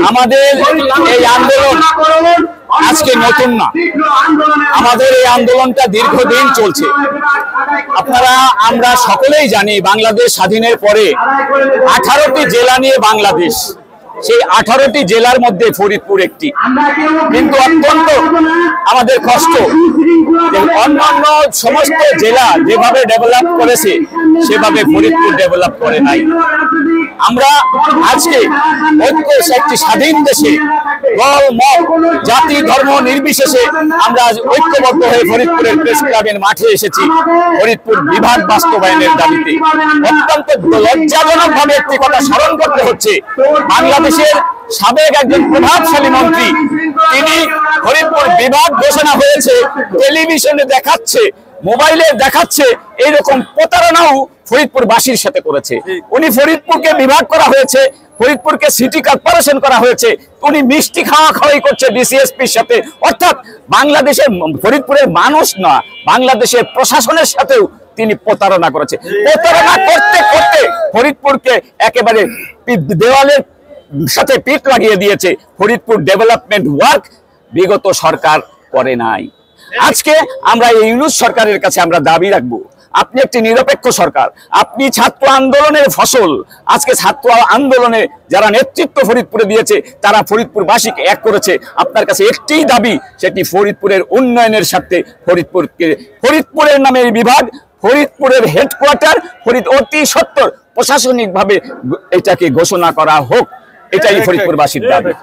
আমাদের এই আন্দোলন আজকে নতুন না, আমাদের এই আন্দোলনটা দীর্ঘদিন চলছে। আমরা সকলেই জানি বাংলাদেশ স্বাধীনের পরে 18টি জেলা নিয়ে বাংলাদেশ, সেই 18টি জেলার মধ্যে ফরিদপুর একটি। কিন্তু অত্যন্ত আমাদের কষ্ট, অন্যান্য সমস্ত জেলা যেভাবে ডেভেলপ করেছে সেভাবে ফরিদপুর ডেভেলপ করে নাই। আমরা আজকে একটি স্বাধীন দেশে দল মত জাতি ধর্ম নির্বিশেষে আমরা আজ ঐক্যবদ্ধ হয়ে ফরিদপুরের প্রেস ক্লাবের মাঠে এসেছি ফরিদপুর বিভাগ বাস্তবায়নের দাবিতে। অত্যন্ত লজ্জাজনক ভাবে একটি কথা স্মরণ করতে হচ্ছে, বাংলাদেশের সাবেক একজন প্রভাবশালী মন্ত্রী তিনি ফরিদপুর বিভাগ ঘোষণা হয়েছে, টেলিভিশনে দেখাচ্ছে, মোবাইলে দেখাচ্ছে, এইরকম প্রতারণাও ফরিদপুরবাসীর সাথে করেছে। উনি ফরিদপুরকে বিভাগ করা হয়েছে, ফরিদপুরকে সিটি কর্পোরেশন করা হয়েছে, উনি মিষ্টি খাওয়া খাওয়াই করছে ডিসিএসপির সাথে। অর্থাৎ বাংলাদেশের ফরিদপুরের মানুষ না, বাংলাদেশের প্রশাসনের সাথেও তিনি প্রতারণা করেছে। প্রতারণা করতে করতে ফরিদপুরকে একেবারে দেওয়ালের সাথে পিঠ লাগিয়ে দিয়েছে। ফরিদপুর ডেভেলপমেন্ট ওয়ার্ক বিগত সরকার করে নাই। আজকে আমরা এই ইউনূস সরকারের কাছে আমরা দাবি রাখবো, আপনি একটি নিরপেক্ষ সরকার, আপনি ছাত্র আন্দোলনের ফসল। আজকে ছাত্র আন্দোলনে যারা নেতৃত্ব ফরিদপুরে দিয়েছে তারা ফরিদপুরবাসীকে এক করেছে। আপনার কাছে একটিই দাবি, সেটি ফরিদপুরের উন্নয়নের স্বার্থে ফরিদপুরের নামে এই বিভাগ, ফরিদপুরের হেডকোয়ার্টার অতি সত্বর প্রশাসনিকভাবে এটাকে ঘোষণা করা হোক, এটাই ফরিদপুরবাসীর দাবি।